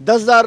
10,000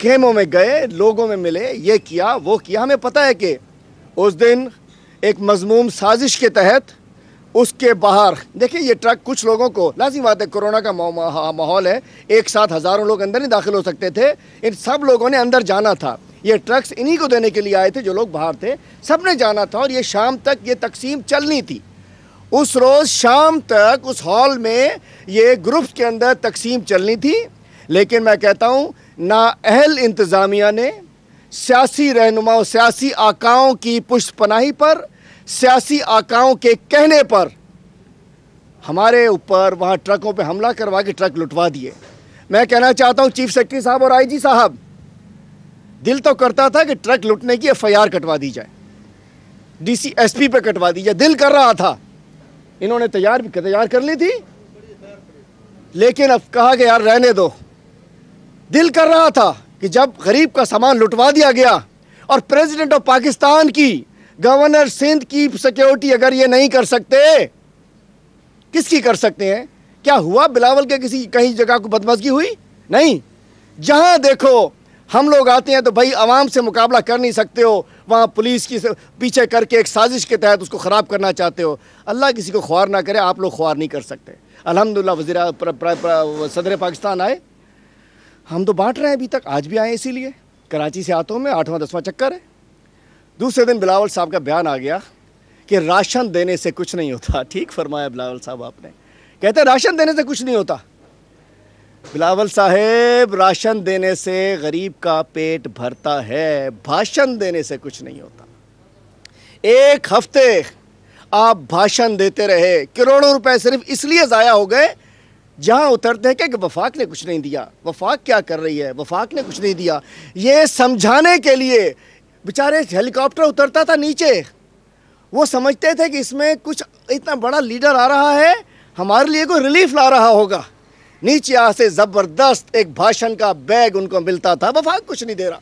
خیموں میں گئے, لوگوں میں ملے, یہ کیا وہ کیا. ہمیں پتہ ہے کہ اس دن ایک مذموم سازش کے تحت اس کے باہر دیکھیں یہ ٹرک, کچھ لوگوں کو لازمی بات ہے کورونا کا ماحول ہے, ایک ساتھ ہزاروں لوگ اندر نہیں داخل ہو سکتے تھے, ان سب لوگوں نے اندر جانا تھا. یہ ٹرکس انہی کو دینے کے لیے آئے تھے جو لوگ باہر تھے, سب نے جانا تھا اور یہ شام تک یہ تقسیم چلنی تھی. اس روز شام تک اس ہال میں یہ گروپس کے اندر تقسیم چلنی تھی. لیکن میں کہتا ہوں نااہل انتظامیہ نے سیاسی رہنماؤں, سیاسی آقاؤں کی پشت پناہی پر, سیاسی آقاؤں کے کہنے پر ہمارے اوپر وہاں ٹرکوں پہ حملہ کروا کے ٹرک لٹوا دیے. میں کہنا چاہتا ہوں چیف سیکرٹری صاحب اور آئی جی صاحب, دل تو کرتا تھا کہ ٹرک لٹنے کی FIR کٹوا دی جائے, DC SP پہ کٹوا دی جائے, دل کر رہا تھا. انہوں نے تیار کر لی تھی, لیکن اب کہا کہ یار رہنے دو. دل کر رہا تھا کہ جب غریب کا سامان لٹوا دیا گیا اور پریزیڈنٹ آف پاکستان کی, گورنر سندھ کی سیکیورٹی اگر یہ نہیں کر سکتے, کس کی کر سکتے ہیں؟ کیا ہوا بلاول کے کہیں جگہ کو بدمزگی ہوئی؟ نہیں. جہاں دیکھو ہم لوگ آتے ہیں تو بھائی عوام سے مقابلہ کر نہیں سکتے ہو, وہاں پولیس کی پیچھے کر کے ایک سازش کے تحت اس کو خراب کرنا چاہتے ہو. اللہ کسی کو خوار نہ کرے, آپ لوگ خوار نہیں کر سکتے. الحمدللہ صدر پاکستان آئے, ہم تو بانٹ رہے ہیں ابھی تک, آج بھی آئے اسی لیے. کراچی سے آتا ہوں میں, 8واں 10واں چکر ہے. دوسرے دن بلاول صاحب کا بیان آ گیا کہ راشن دینے سے کچھ نہیں ہوتا. ٹھیک فرمایا بلاول صاحب آپ نے, کہتے ہیں راشن دینے سے کچھ نہیں ہوتا. بلاول صاحب راشن دینے سے غریب کا پیٹ بھرتا ہے, بھاشن دینے سے کچھ نہیں ہوتا. ایک ہفتے آپ بھاشن دیتے رہے, کروڑوں روپے صرف اس لیے ضائع ہو گئے. جہاں اترتے ہیں کہ وفاق نے کچھ نہیں دیا, وفاق کیا کر رہی ہے, وفاق نے کچھ نہیں دیا, یہ سمجھانے کے لیے بیچارے ہیلی کاپٹر اترتا تھا نیچے. وہ سمجھتے تھے کہ اس میں کچھ اتنا بڑا لیڈر آ رہا ہے, ہمارے لیے کوئی ریلیف لا رہا ہوگا. نیچے آ سے زبردست ایک بھاشن کا بیگ ان کو ملتا تھا. وفاق کچھ نہیں دے رہا.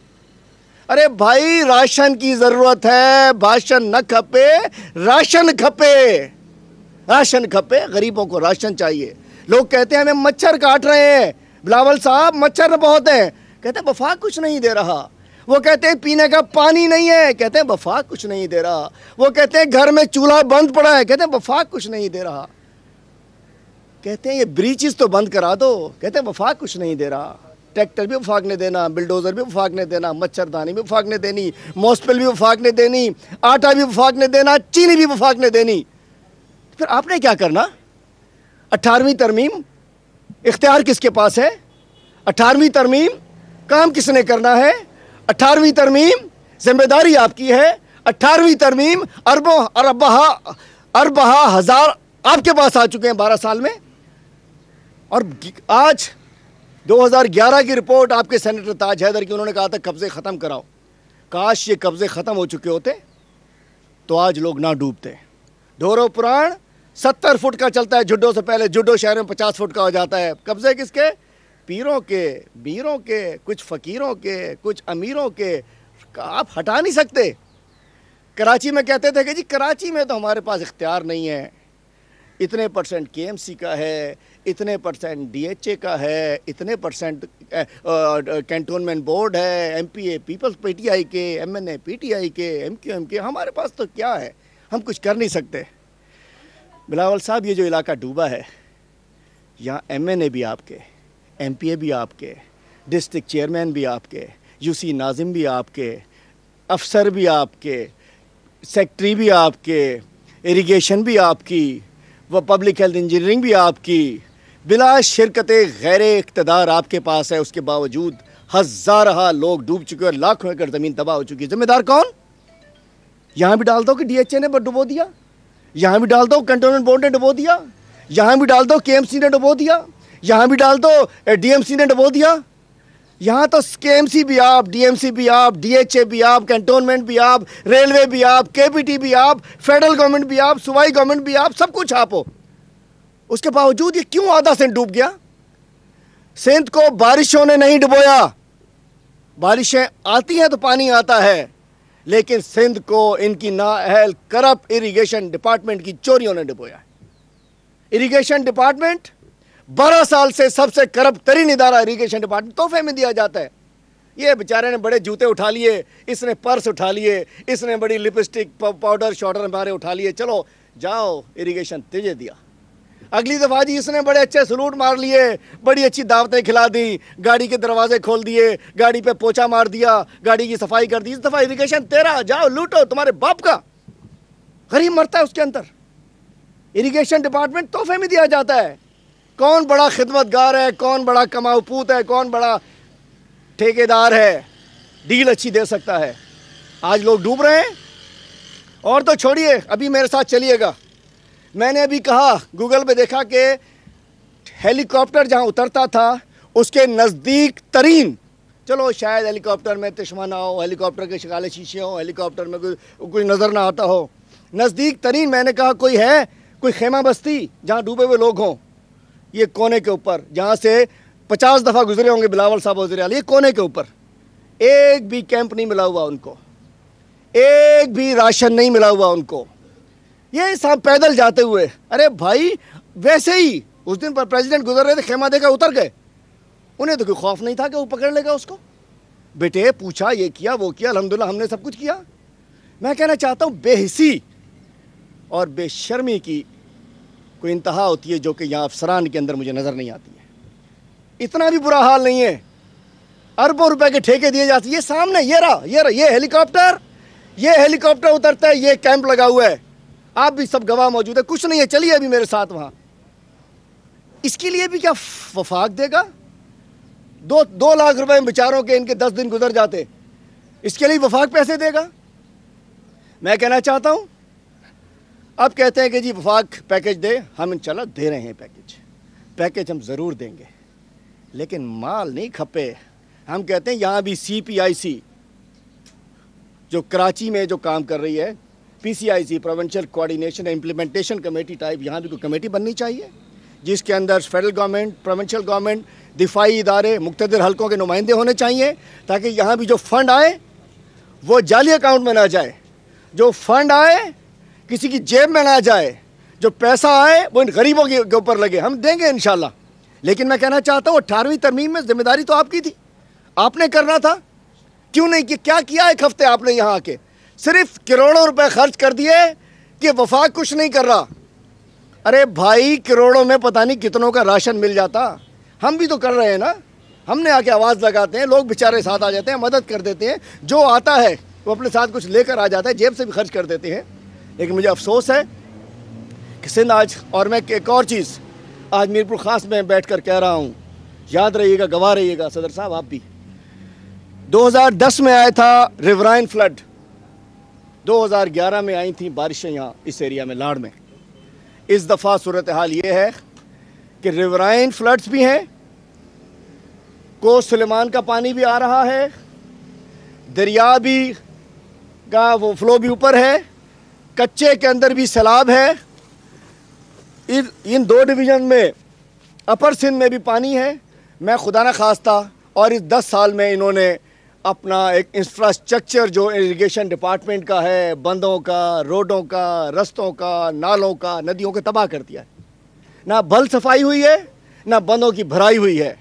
ارے بھائی راشن کی ضرورت ہے, بھاشن نہ کھپے, راشن کھپے, راشن کھپے. غریبوں کو راشن چاہیے. لوگ کہتے ہیں ہمیں مچھر کاٹ رہے ہیں. بلاول صاحب مچھر بہت ہیں, کہتے ہیں وفاق کچھ نہیں دے رہا. وہ کہتے ہیں پینے کا پانی نہیں ہے, کہتے ہیں وفاق کچھ نہیں دے رہا. وہ کہتے ہیں گھر میں چولہا بند پڑا ہے, کہتے ہیں وفاق کچھ نہیں دے رہا. کہتے ہیں یہ بریچز تو بند کرا دو, کہتے ہیں وفاق کچھ نہیں دے رہا. ٹریکٹر بھی وفاق نے دینا, بلڈوزر بھی وفاق نے دینا, مچھردانی بھی وفاق نے دینی, موسپل بھی وفاق نے دینی, آٹا بھی وفاق نے دینا, چینی بھی وفاق نے دینی. پھر آپ نے کیا کرنا؟ 18ویں ترمیم اختیار کس کے پاس ہے؟ 18ویں ترمیم کام کس نے کرنا ہے؟ 18ویں ترمیم ذمہ داری آپ کی ہے. 18ویں ترمیم اربہ ہزار آپ کے پاس آ چکے ہیں 12 سال میں. اور آج 2011 کی رپورٹ آپ کے سینیٹر تاج حیدر کی, انہوں نے کہا تھا قبضے ختم کراؤ. کاش یہ قبضے ختم ہو چکے ہوتے تو آج لوگ نہ ڈوبتے. ڈھورو پران 70 فٹ کا چلتا ہے جڈو سے پہلے, جڈو شہر میں 50 فٹ کا ہو جاتا ہے. قبضے کس کے؟ پیروں کے, میروں کے, کچھ فقیروں کے, کچھ امیروں کے. آپ ہٹا نہیں سکتے. کراچی میں کہتے تھے کہ جی کراچی میں تو ہمارے پاس اختیار نہیں ہے, اتنے % KMC کا ہے, اتنے % DHA کا ہے, اتنے % کینٹونمنٹ بورڈ ہے, MPA پیپلز PTI کے, MNA PTI کے, MQM کے. ہمارے پاس تو کیا ہے, ہم کچھ کر نہیں سکتے. بلاول صاحب یہ جو علاقہ ڈوبا ہے, یہاں MNA بھی آپ کے, MPA بھی آپ کے, ڈسٹرکٹ چیئرمین بھی آپ کے, UC ناظم بھی آپ کے, افسر بھی آپ کے, سیکٹری بھی آپ کے, اریگیشن بھی آپ کی, وہ پبلک ہیلتھ انجینئرنگ بھی آپ کی, بلا شرکت غیر اقتدار آپ کے پاس ہے. اس کے باوجود ہزارہ لوگ ڈوب چکے اور لاکھوں ایکڑ زمین تباہ ہو چکی. ذمہ دار کون؟ یہاں بھی ڈال دو کہ DHA نے ڈبو دیا, یہاں بھی ڈال دو کنٹونمنٹ بورڈ نے ڈبو دیا, یہاں بھی ڈال دو KMC نے ڈبو دیا, یہاں بھی ڈال دو DMC نے ڈبو دیا. یہاں تو KMC بھی آپ, DMC بھی آپ, DHA بھی آپ, کنٹونمنٹ بھی آپ, ریلوے بھی آپ, KPT بھی آپ, فیڈرل گورنمنٹ بھی آپ, صوبائی گورنمنٹ بھی آپ, سب کچھ آپ ہو. اس کے باوجود یہ کیوں آدھا سندھ ڈوب گیا؟ سندھ کو بارشوں نے نہیں ڈبویا. بارشیں آتی ہیں تو پانی آتا ہے, لیکن سندھ کو ان کی نااہل کرپٹ اریگیشن ڈپارٹمنٹ کی چوریوں نے ڈبویا. اریگیشن ڈپارٹمنٹ 12 سال سے سب سے کرپٹ ترین ادارہ اریگیشن ڈپارٹمنٹ تحفے میں دیا جاتا ہے. یہ بیچارے نے بڑے جوتے اٹھا لیے, اس نے پرس اٹھا لیے, اس نے بڑی لپسٹک پاؤڈر شاؤڈر ہمارے اٹھا لیے, چلو جاؤ اریگیشن تجھے دیا. اگلی دفعہ جی اس نے بڑے اچھے سلوٹ مار لیے, بڑی اچھی دعوتیں کھلا دی, گاڑی کے دروازے کھول دیے, گاڑی پہ پوچھا مار دیا, گاڑی کی صفائی کر دی. اس دفعہ اریگیشن تیرا, جاؤ لوٹو, تمہارے باپ کا. غریب مرتا ہے اس کے اندر. اریگیشن ڈپارٹمنٹ تحفے میں دیا جاتا ہے. کون بڑا خدمت گار ہے, کون بڑا کماؤ پوت ہے, کون بڑا ٹھیکیدار ہے, ڈیل اچھی دے سکتا ہے. آج لوگ ڈوب رہے ہیں. اور تو چھوڑیے, ابھی میرے ساتھ چلیے گا. میں نے ابھی کہا, گوگل پہ دیکھا کہ ہیلی کاپٹر جہاں اترتا تھا اس کے نزدیک ترین, چلو شاید ہیلی کاپٹر میں چشمہ نہ ہو, ہیلی کاپٹر کے شکالے شیشے ہوں, ہیلی کاپٹر میں کوئی نظر نہ آتا ہو, نزدیک ترین میں نے کہا کوئی ہے, کوئی خیمہ بستی جہاں ڈوبے ہوئے لوگ ہوں. یہ کونے کے اوپر جہاں سے 50 دفعہ گزرے ہوں گے بلاول صاحب وزیر اعلیٰ, یہ کونے کے اوپر ایک بھی کیمپ نہیں ملا ہوا ان کو, ایک بھی راشن نہیں ملا ہوا ان کو. یہ صاحب پیدل جاتے ہوئے, ارے بھائی ویسے ہی اس دن پر پریزیڈنٹ گزر رہے تھے, خیمہ دیکھا اتر گئے. انہیں تو کوئی خوف نہیں تھا کہ وہ پکڑ لے گا اس کو. بیٹے پوچھا, یہ کیا وہ کیا, الحمدللہ ہم نے سب کچھ کیا. میں کہنا چاہتا ہوں بے حسی اور بے شرمی کی کوئی انتہا ہوتی ہے جو کہ یہاں افسران کے اندر مجھے نظر نہیں آتی ہے. اتنا بھی برا حال نہیں ہے, اربوں روپے کے ٹھیکے دیے جاتے. یہ سامنے یہ رہا یہ ہیلی کاپٹر اترتا ہے, یہ کیمپ لگا ہوا ہے, آپ بھی سب گواہ موجود ہے. کچھ نہیں ہے, چلیے ابھی میرے ساتھ وہاں. اس کے لیے بھی کیا وفاق دے گا؟ 2 لاکھ روپے میں بیچاروں کے ان کے 10 دن گزر جاتے, اس کے لیے وفاق پیسے دے گا؟ میں کہنا چاہتا ہوں, اب کہتے ہیں کہ جی وفاق پیکج دے, ہم انشاءاللہ دے رہے ہیں پیکج ہم ضرور دیں گے, لیکن مال نہیں کھپے. ہم کہتے ہیں یہاں بھی CPIC جو کراچی میں جو کام کر رہی ہے, PCIC provincial coordination implementation committee type, یہاں بھی کوئی کمیٹی بننی چاہیے جس کے اندر فیڈرل گورنمنٹ, پروونشل گورنمنٹ, دفاعی ادارے, مقتدر حلقوں کے نمائندے ہونے چاہیے, تاکہ یہاں بھی جو فنڈ آئے وہ جعلی اکاؤنٹ میں نہ جائے, جو فنڈ آئے کسی کی جیب میں نہ جائے, جو پیسہ آئے وہ ان غریبوں کے اوپر لگے. ہم دیں گے انشاءاللہ. لیکن میں کہنا چاہتا ہوں 18ویں ترمیم میں ذمہ داری تو آپ کی تھی, آپ نے کرنا تھا. کیوں نہیں کیا کیا ایک ہفتے آپ نے یہاں آ کے؟ صرف کروڑوں روپے خرچ کر دیے کہ وفاق کچھ نہیں کر رہا. ارے بھائی کروڑوں میں پتہ نہیں کتنوں کا راشن مل جاتا. ہم بھی تو کر رہے ہیں نا, ہم نے آ کے آواز لگاتے ہیں, لوگ بیچارے ساتھ آ جاتے ہیں, مدد کر دیتے ہیں, جو آتا ہے وہ اپنے ساتھ کچھ لے کر آ جاتا ہے, جیب سے بھی خرچ کر دیتے ہیں. لیکن مجھے افسوس ہے کہ سندھ آج, اور میں ایک اور چیز آج میر پور خاص میں بیٹھ کر کہہ رہا ہوں, یاد رہیے گا, گواہ رہیے گا صدر صاحب آپ بھی. 2010 میں آیا تھا ریورائن فلڈ, 2011 میں آئی تھیں بارشیں یہاں اس ایریا میں لاڑ میں. اس دفعہ صورتحال یہ ہے کہ ریورائن فلڈز بھی ہیں, کو سلیمان کا پانی بھی آ رہا ہے, دریا بھی کا وہ فلو بھی اوپر ہے, کچے کے اندر بھی سیلاب ہے. ان 2 ڈویژن میں اپر سندھ میں بھی پانی ہے. میں خدا نہ خواستہ, اور اس 10 سال میں انہوں نے اپنا ایک انفراسٹرکچر جو اریگیشن ڈپارٹمنٹ کا ہے, بندوں کا, روڈوں کا, رستوں کا, نالوں کا, ندیوں کا تباہ کر دیا ہے. نہ بل صفائی ہوئی ہے, نہ بندوں کی بھرائی ہوئی ہے,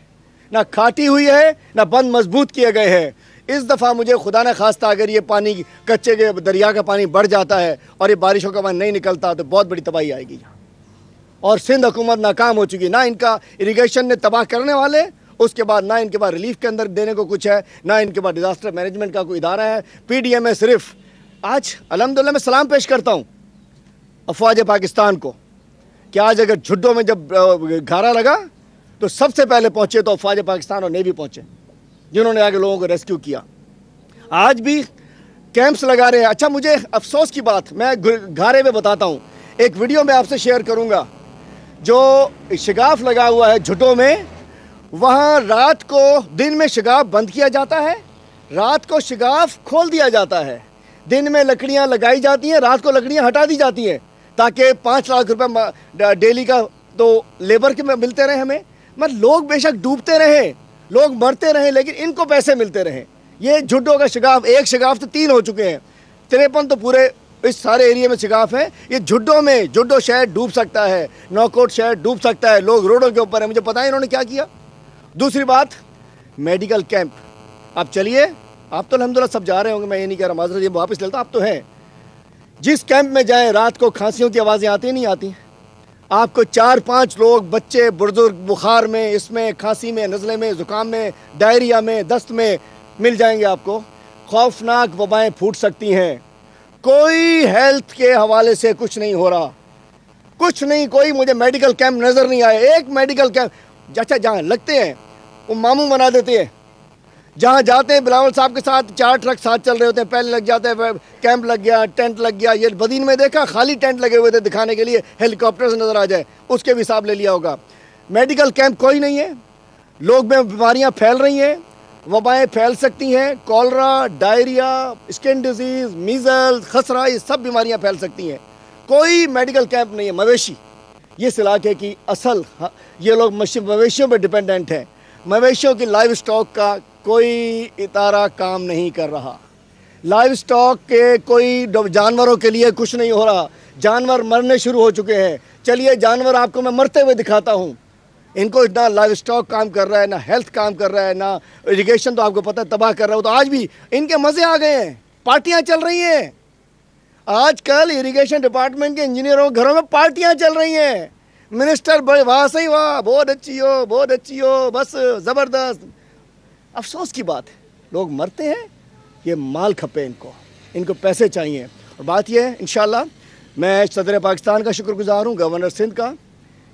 نہ کھاٹی ہوئی ہے, نہ بند مضبوط کیے گئے ہیں. اس دفعہ مجھے خدا نہ خواستہ اگر یہ پانی کچے کے دریا کا پانی بڑھ جاتا ہے اور یہ بارشوں کا پانی نہیں نکلتا تو بہت بڑی تباہی آئے گی. اور سندھ حکومت ناکام ہو چکی, نہ ان کا اریگیشن نے تباہ کرنے والے, اس کے بعد نہ ان کے بعد ریلیف کے اندر دینے کو کچھ ہے, نہ ان کے بعد ڈیزاسٹر مینجمنٹ کا کوئی ادارہ ہے. PDM ہے صرف. آج الحمدللہ میں سلام پیش کرتا ہوں افواج پاکستان کو کہ آج اگر جھڈوں میں جب گھارا لگا تو سب سے پہلے پہنچے تو افواج پاکستان اور نیوی پہنچے, جنہوں نے آگے لوگوں کو ریسکیو کیا. آج بھی کیمپس لگا رہے ہیں. اچھا مجھے افسوس کی بات میں گھارے میں بتاتا ہوں, ایک ویڈیو میں آپ سے شیئر کروں گا. جو شگاف لگا ہوا ہے جھڈوں میں, وہاں رات کو, دن میں شگاف بند کیا جاتا ہے, رات کو شگاف کھول دیا جاتا ہے. دن میں لکڑیاں لگائی جاتی ہیں, رات کو لکڑیاں ہٹا دی جاتی ہیں, تاکہ 5 لاکھ روپے ڈیلی کا تو لیبر کے ملتے رہے ہمیں. مطلب لوگ بے شک ڈوبتے رہیں, لوگ مرتے رہیں, لیکن ان کو پیسے ملتے رہیں. یہ جھڈوں کا شگاف, ایک شگاف تو 3 ہو چکے ہیں, 53 تو پورے اس سارے ایریے میں شگاف ہیں. یہ جھڈوں میں, جھڈو شہر ڈوب سکتا ہے, نوکوٹ شہر ڈوب سکتا ہے, لوگ روڈوں کے اوپر ہیں. مجھے پتا ہے انہوں نے کیا کیا. دوسری بات, میڈیکل کیمپ, آپ چلیے, آپ تو الحمدللہ سب جا رہے ہوں گے, میں یہ نہیں کہہ رہا, معذرت یہ واپس لیتا, آپ تو ہیں. جس کیمپ میں جائیں رات کو کھانسیوں کی آوازیں آتی نہیں آتی, آپ کو 4-5 لوگ بچے بزرگ بخار میں, اس میں, کھانسی میں, نزلے میں, زکام میں, ڈائریا میں, دست میں مل جائیں گے آپ کو. خوفناک وبائیں پھوٹ سکتی ہیں. کوئی ہیلتھ کے حوالے سے کچھ نہیں ہو رہا, کچھ نہیں. کوئی مجھے میڈیکل کیمپ نظر نہیں آئے. ایک میڈیکل کیمپ اچھا جہاں لگتے ہیں وہ ماموں بنا دیتے ہیں. جہاں جاتے ہیں بلاول صاحب کے ساتھ 4 ٹرک ساتھ چل رہے ہوتے ہیں, پہلے لگ جاتے ہیں, کیمپ لگ گیا, ٹینٹ لگ گیا. یہ بدین میں دیکھا خالی ٹینٹ لگے ہوئے تھے دکھانے کے لیے, ہیلی کاپٹر سے نظر آ جائے, اس کے بھی حساب لے لیا ہوگا. میڈیکل کیمپ کوئی نہیں ہے. لوگ میں بیماریاں پھیل رہی ہیں, وبائیں پھیل سکتی ہیں. Cholera, diarrhoea, skin disease, measles, خسرہ, یہ سب بیماریاں پھیل سکتی ہیں. کوئی میڈیکل کیمپ نہیں ہے. مویشی یہ اس علاقے کی اصل, یہ لوگ مویشیوں پہ ڈیپینڈنٹ ہیں. مویشیوں کی لائیو سٹاک کا کوئی ادارہ کام نہیں کر رہا. لائیو سٹاک کے کوئی جانوروں کے لیے کچھ نہیں ہو رہا. جانور مرنے شروع ہو چکے ہیں. چلیے جانور آپ کو میں مرتے ہوئے دکھاتا ہوں. ان کو نہ لائیو سٹاک کام کر رہا ہے, نہ ہیلتھ کام کر رہا ہے, نہ اریگیشن تو آپ کو پتہ ہے تباہ کر رہا ہے. تو آج بھی ان کے مزے آ گئے ہیں, پارٹیاں چل رہی ہیں. آج کل اریگیشن ڈپارٹمنٹ کے انجینئروں کے گھروں میں پارٹیاں چل رہی ہیں. منسٹر بڑے واہ صحیح واہ, بہت اچھی ہو, بہت اچھی ہو, بس زبردست. افسوس کی بات ہے, لوگ مرتے ہیں, یہ مال کھپے, ان کو پیسے چاہیے. اور بات یہ ہے انشاءاللہ میں صدر پاکستان کا شکر گزار ہوں, گورنر سندھ کا,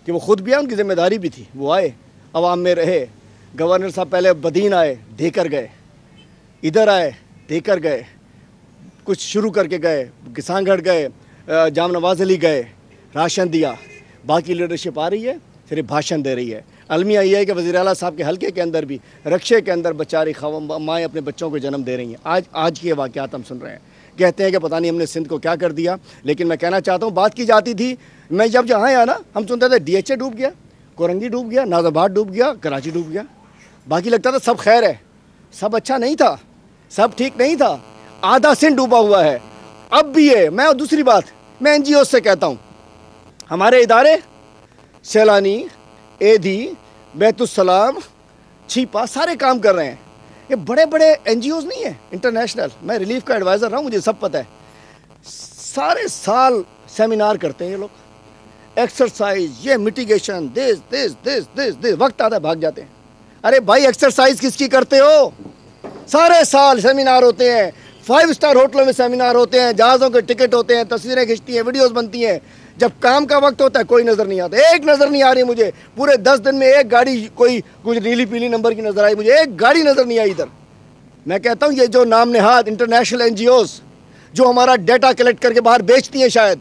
کہ وہ خود بھی آئے, ان کی ذمہ داری بھی تھی, وہ آئے, عوام میں رہے. گورنر صاحب پہلے بدین آئے, دے کر گئے, ادھر آئے, دے کر گئے, کچھ شروع کر کے گئے, کسان گھر گئے, جام نواز علی گئے, راشن دیا. باقی لیڈرشپ آ رہی ہے, صرف بھاشن دے رہی ہے. المیہ یہ ہے کہ وزیر اعلیٰ صاحب کے حلقے کے اندر بھی رکشے کے اندر بیچاری مائیں اپنے بچوں کو جنم دے رہی ہیں. آج کے واقعات ہم سن رہے ہیں. کہتے ہیں کہ پتہ نہیں ہم نے سندھ کو کیا کر دیا. لیکن میں کہنا چاہتا ہوں, بات کی جاتی تھی, میں جب جہاں آیا نا, ہم سنتے تھے DHA ڈوب گیا, کورنگی ڈوب گیا, ناز آباد ڈوب گیا, کراچی ڈوب گیا. باقی لگتا تھا سب خیر ہے, سب اچھا نہیں تھا, سب ٹھیک نہیں تھا. آدھا سندھ ڈوبا ہوا ہے اب بھی ہے. میں دوسری بات میں NGO سے کہتا ہوں, ہمارے ادارے سیلانی, ایدھی, بیت السلام, چھیپا سارے کام کر رہے ہیں. یہ بڑے بڑے NGOs نہیں ہیں انٹرنیشنل. میں ریلیف کا ایڈوائزر رہا ہوں, مجھے سب پتہ ہے. سارے سال سیمینار کرتے ہیں یہ لوگ, ایکسرسائز, یہ میٹیگیشن, دس وقت آتا ہے بھاگ جاتے ہیں. ارے بھائی ایکسرسائز کس کی کرتے ہو؟ سارے سال سیمینار ہوتے ہیں, 5 اسٹار ہوٹلوں میں سیمینار ہوتے ہیں, جہازوں کے ٹکٹ ہوتے ہیں, تصویریں کھنچتی ہیں, ویڈیوز بنتی ہیں. جب کام کا وقت ہوتا ہے کوئی نظر نہیں آتا. ایک نظر نہیں آ رہی مجھے, پورے 10 دن میں ایک گاڑی کوئی کچھ نیلی پیلی نمبر کی نظر آئی, مجھے ایک گاڑی نظر نہیں آئی ادھر. میں کہتا ہوں یہ جو نام نہاد انٹرنیشنل NGOs جو ہمارا ڈیٹا کلیکٹ کر کے باہر بیچتی ہیں, شاید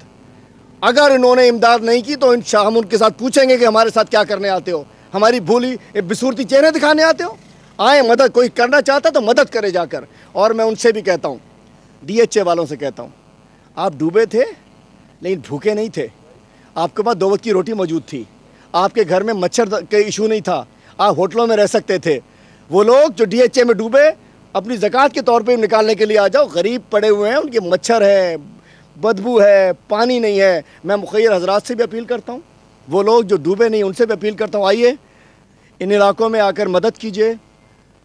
اگر انہوں نے امداد نہیں کی تو ہم ان کے ساتھ پوچھیں گے کہ ہمارے ساتھ کیا کرنے آتے ہو, ہماری بھولی بصورتی چہرے دکھانے آتے ہو. آئیں, مدد کوئی کرنا چاہتا تو مدد کرے جا کر. اور میں ان سے بھی کہتا ہوں, DHA والوں سے کہتا ہوں, آپ ڈوبے تھے لیکن بھوکے نہیں تھے. آپ کے پاس 2 وقت کی روٹی موجود تھی, آپ کے گھر میں مچھر کے ایشو نہیں تھا, آپ ہوٹلوں میں رہ سکتے تھے. وہ لوگ جو DHA میں ڈوبے, اپنی زکوٰۃ کے طور پہ نکالنے کے لیے آ جاؤ. غریب پڑے ہوئے ہیں, ان کے مچھر ہے, بدبو ہے, پانی نہیں ہے. میں مخیر حضرات سے بھی اپیل کرتا ہوں, وہ لوگ جو ڈوبے نہیں ان سے بھی اپیل کرتا ہوں, آئیے ان علاقوں میں آ کر مدد کیجیے.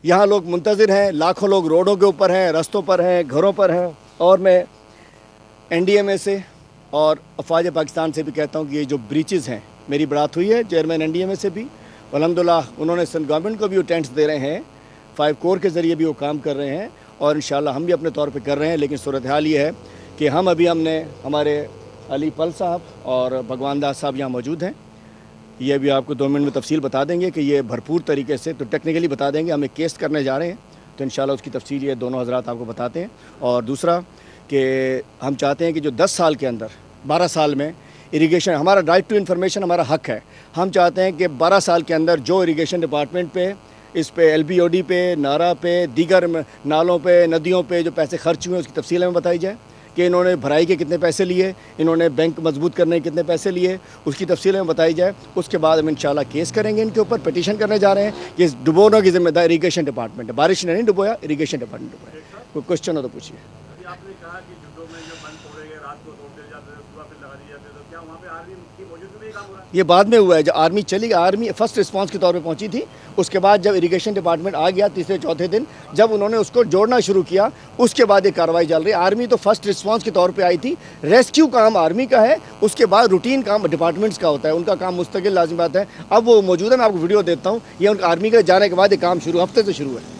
یہاں لوگ منتظر ہیں, لاکھوں لوگ روڈوں کے اوپر ہیں, رستوں پر ہیں, گھروں پر ہیں. اور میں NDMA سے اور افواج پاکستان سے بھی کہتا ہوں کہ یہ جو بریچز ہیں, میری بات ہوئی ہے چیئرمین NDMA سے بھی, الحمدللہ انہوں نے سندھ گورنمنٹ کو بھی وہ ٹینٹس دے رہے ہیں, 5 کور کے ذریعے بھی وہ کام کر رہے ہیں, اور انشاءاللہ ہم بھی اپنے طور پہ کر رہے ہیں. لیکن صورتحال یہ ہے کہ ہم نے ہمارے علی پل صاحب اور بھگوان داس صاحب یہاں موجود ہیں. یہ بھی آپ کو 2 منٹ میں تفصیل بتا دیں گے کہ یہ بھرپور طریقے سے تو ٹیکنیکلی بتا دیں گے. ہم ایک کیس کرنے جا رہے ہیں تو انشاءاللہ اس کی تفصیل یہ دونوں حضرات آپ کو بتاتے ہیں. اور دوسرا کہ ہم چاہتے ہیں کہ جو 10 سال کے اندر 12 سال میں اریگیشن, ہمارا رائٹ ٹو انفارمیشن ہمارا حق ہے. ہم چاہتے ہیں کہ 12 سال کے اندر جو اریگیشن ڈپارٹمنٹ پہ, اس پہ LBOD پہ, نارا پہ, دیگر نالوں پہ, ندیوں پہ جو پیسے خرچ ہوئے اس کی تفصیل ہمیں بتائی جائے کہ انہوں نے بھرائی کے کتنے پیسے لیے, انہوں نے بینک مضبوط کرنے کے کتنے پیسے لیے, اس کی تفصیل ہمیں بتائی جائے. اس کے بعد ہم انشاءاللہ کیس کریں گے ان کے اوپر, پٹیشن کرنے جا رہے ہیں کہ ڈبونا کی ذمہ دار اریگیشن ڈپارٹمنٹ ہے. بارش نے نہیں ڈبویا, اریگیشن ڈپارٹمنٹ ڈبویا. کوئی کوشچن ہو تو پوچھیے. آپ نے کہا کہ یہ بعد میں ہوا ہے. جب آرمی چلی گئی, آرمی فرسٹ رسپانس کے طور پہ پہنچی تھی. اس کے بعد جب اریگیشن ڈپارٹمنٹ آ گیا تیسرے چوتھے دن, جب انہوں نے اس کو جوڑنا شروع کیا, اس کے بعد یہ کارروائی چل رہی ہے. آرمی تو فرسٹ رسپانس کے طور پہ آئی تھی. ریسکیو کام آرمی کا ہے, اس کے بعد روٹین کام ڈپارٹمنٹس کا ہوتا ہے. ان کا کام مستقل لازم بات ہے. اب وہ موجود ہے, میں آپ کو ویڈیو دیتا ہوں. یہ ان کا آرمی کے جانے کے بعد یہ کام شروع, ہفتے سے شروع ہے.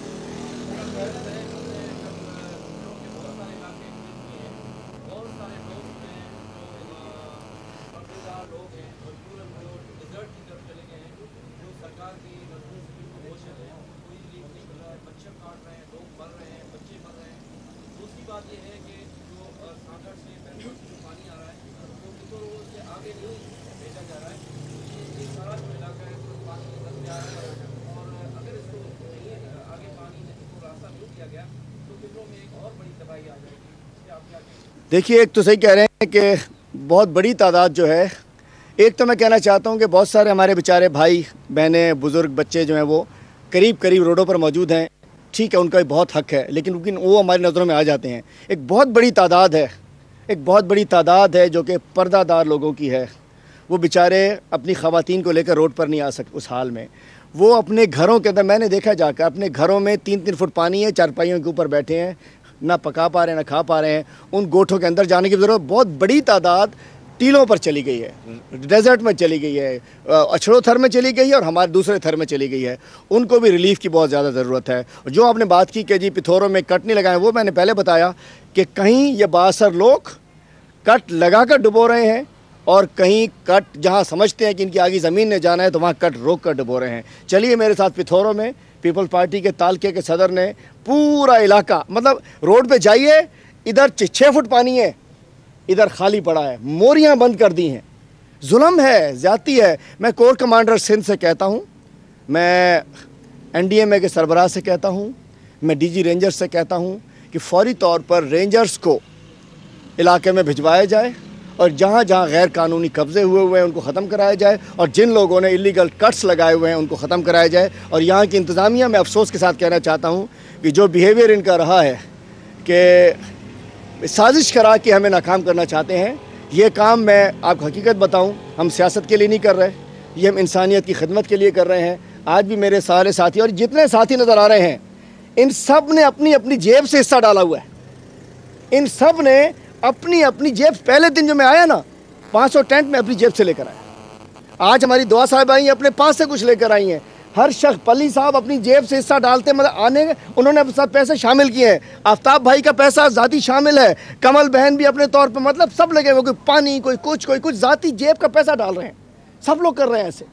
دیکھیے, ایک تو صحیح کہہ رہے ہیں کہ بہت بڑی تعداد جو ہے, ایک تو میں کہنا چاہتا ہوں کہ بہت سارے ہمارے بیچارے بھائی بہنیں بزرگ بچے جو ہیں وہ قریب روڈوں پر موجود ہیں. ٹھیک ہے, ان کا بھی بہت حق ہے, لیکن وہ ہماری نظروں میں آ جاتے ہیں. ایک بہت بڑی تعداد ہے جو کہ پردہ دار لوگوں کی ہے. وہ بیچارے اپنی خواتین کو لے کر روڈ پر نہیں آ سکتے. اس حال میں وہ اپنے گھروں کے اندر, میں نے دیکھا جا کر, اپنے گھروں میں 3-3 فٹ پانی ہے, چارپائیوں کے اوپر بیٹھے ہیں, نہ پکا پا رہے ہیں نہ کھا پا رہے ہیں. ان گوٹھوں کے اندر جانے کی ضرورت. بہت بڑی تعداد ٹیلوں پر چلی گئی ہے, ڈیزرٹ میں چلی گئی ہے, اچھڑو تھر میں چلی گئی ہے, اور ہمارے دوسرے تھر میں چلی گئی ہے. ان کو بھی ریلیف کی بہت زیادہ ضرورت ہے. جو آپ نے بات کی کہ جی پتھوروں میں کٹ نہیں لگائیں, وہ میں نے پہلے بتایا کہ کہیں یہ بااثر لوگ کٹ لگا کر ڈبو رہے ہیں, اور کہیں کٹ جہاں سمجھتے ہیں کہ ان کی آگے زمین نے جانا ہے تو وہاں کٹ روک کر ڈبو رہے ہیں. چلیے میرے ساتھ پتھوروں میں پیپل پارٹی کے تالکے کے صدر نے پورا علاقہ, مطلب روڈ پہ جائیے, ادھر 6 فٹ پانی ہے, ادھر خالی پڑا ہے, موریاں بند کر دی ہیں. ظلم ہے, زیادتی ہے. میں کور کمانڈر سندھ سے کہتا ہوں, میں NDMA کے سربراہ سے کہتا ہوں, میں DG رینجرز سے کہتا ہوں کہ فوری طور پر رینجرز کو علاقے میں بھجوایا جائے, اور جہاں جہاں غیر قانونی قبضے ہوئے ہیں ان کو ختم کرایا جائے, اور جن لوگوں نے ایلیگل کٹس لگائے ہوئے ہیں ان کو ختم کرایا جائے. اور یہاں کی انتظامیہ, میں افسوس کے ساتھ کہنا چاہتا ہوں کہ جو بیہیویئر ان کا رہا ہے کہ سازش کرا کے ہمیں ناکام کرنا چاہتے ہیں, یہ کام میں آپ کو حقیقت بتاؤں, ہم سیاست کے لیے نہیں کر رہے, یہ ہم انسانیت کی خدمت کے لیے کر رہے ہیں. آج بھی میرے سارے ساتھی اور جتنے ساتھی نظر آ رہے ہیں, ان سب نے اپنی اپنی جیب سے حصہ ڈالا ہوا ہے. ان سب نے اپنی اپنی جیب, پہلے دن جو میں آیا نا 500 ٹینٹ میں اپنی جیب سے لے کر آیا. آج ہماری دعا صاحب آئی ہیں, اپنے پاس سے کچھ لے کر آئی ہیں. ہر شخص, پلی صاحب اپنی جیب سے حصہ ڈالتے, مطلب آنے انہوں نے اپنے ساتھ پیسے شامل کیے ہیں. آفتاب بھائی کا پیسہ ذاتی شامل ہے, کمل بہن بھی اپنے طور پہ, مطلب سب لگے ہوئے, کوئی پانی, کوئی کچھ ذاتی جیب کا پیسہ ڈال رہے ہیں. سب لوگ کر رہے ہیں ایسے.